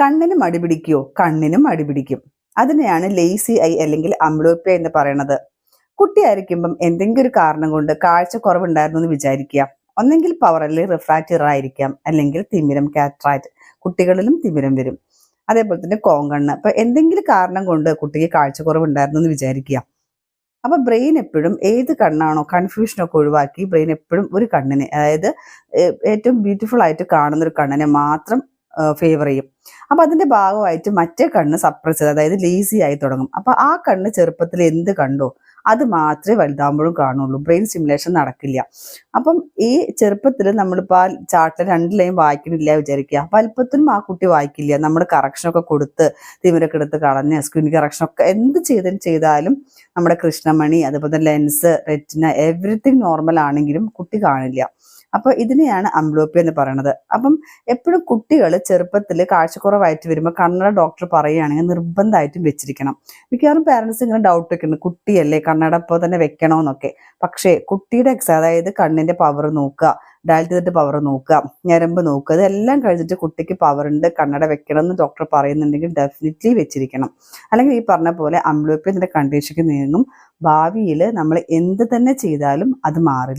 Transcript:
കണ്ണിന് മടി പിടിക്കുവോ? കണ്ണിനും മടി പിടിക്കും. അതിനെയാണ് ലേസി ഐ അല്ലെങ്കിൽ അംബ്ലോപ്യ എന്ന് പറയുന്നത്. കുട്ടിയായിരിക്കുമ്പം എന്തെങ്കിലും ഒരു കാരണം കൊണ്ട് കാഴ്ചക്കുറവുണ്ടായിരുന്നു എന്ന് വിചാരിക്കുക. ഒന്നെങ്കിൽ പവർ അല്ലെങ്കിൽ റിഫ്രാക്റ്റീവ് എറർ ആയിരിക്കാം, അല്ലെങ്കിൽ തിമിരം കാറ്ററാക്ട്. കുട്ടികളിലും തിമിരം വരും. അതേപോലെ തന്നെ കോങ്കണ്ണ്. അപ്പൊ എന്തെങ്കിലും കാരണം കൊണ്ട് കുട്ടിക്ക് കാഴ്ചക്കുറവുണ്ടായിരുന്നു എന്ന് വിചാരിക്കുക. അപ്പൊ ബ്രെയിൻ എപ്പോഴും ഏത് കണ്ണാണോ കൺഫ്യൂഷനൊക്കെ ഒഴിവാക്കി ബ്രെയിൻ എപ്പോഴും ഒരു കണ്ണിനെ, അതായത് ഏറ്റവും ബ്യൂട്ടിഫുൾ ആയിട്ട് കാണുന്ന ഒരു കണ്ണിനെ മാത്രം ഫേവർ ചെയ്യും. അപ്പൊ അതിന്റെ ഭാഗമായിട്ട് മറ്റേ കണ്ണ് സപ്രസ് ചെയ്ത്, അതായത് ലേസി ആയി തുടങ്ങും. അപ്പൊ ആ കണ്ണ് ചെറുപ്പത്തിൽ എന്ത് കണ്ടോ അത് മാത്രമേ വലുതാകുമ്പോഴും കാണുള്ളൂ. ബ്രെയിൻ സ്റ്റിമുലേഷൻ നടക്കില്ല. അപ്പം ഈ ചെറുപ്പത്തിൽ നമ്മളിപ്പോൾ ആ ചാർട്ടിൽ 2 ലൈൻ വായിക്കണില്ല വിചാരിക്കുക, വലുപ്പത്തിനും ആ കുട്ടി വായിക്കില്ല. നമ്മൾ കറക്ഷനൊക്കെ കൊടുത്ത് തിമിരൊക്കെ എടുത്ത് കളഞ്ഞ് സ്ക്രീൻ കറക്ഷനൊക്കെ എന്ത് ചെയ്താലും നമ്മുടെ കൃഷ്ണമണി, അതുപോലെ തന്നെ ലെൻസ്, റെറ്റിന, എവറിത്തിങ് നോർമൽ ആണെങ്കിലും കുട്ടി കാണില്ല. അപ്പൊ ഇതിനെയാണ് അംബ്ലോപ്യ എന്ന് പറയുന്നത്. അപ്പം എപ്പോഴും കുട്ടികൾ ചെറുപ്പത്തിൽ കാഴ്ചക്കുറവായിട്ട് വരുമ്പോൾ കണ്ണട ഡോക്ടർ പറയുകയാണെങ്കിൽ നിർബന്ധമായിട്ടും വെച്ചിരിക്കണം. മിക്കവാറും പാരൻസ് ഇങ്ങനെ ഡൗട്ട് വെക്കുന്നുണ്ട്, കുട്ടിയല്ലേ കണ്ണട ഇപ്പോൾ തന്നെ വെക്കണമെന്നൊക്കെ. പക്ഷേ കുട്ടിയുടെ അതായത് കണ്ണിന്റെ പവർ നോക്കുക, ഡയൽ ചെയ്തിട്ട് പവർ നോക്കുക, ഞരമ്പ് നോക്കുക, ഇതെല്ലാം കഴിഞ്ഞിട്ട് കുട്ടിക്ക് പവർ ഉണ്ട്, കണ്ണട വെക്കണം എന്ന് ഡോക്ടർ പറയുന്നുണ്ടെങ്കിൽ ഡെഫിനറ്റ്ലി വെച്ചിരിക്കണം. അല്ലെങ്കിൽ ഈ പറഞ്ഞ പോലെ അംബ്ലോപ്യ കണ്ടീഷനിലേക്ക് നീങ്ങും. ഭാവിയിൽ നമ്മൾ എന്ത് തന്നെ ചെയ്താലും അത് മാറില്ല.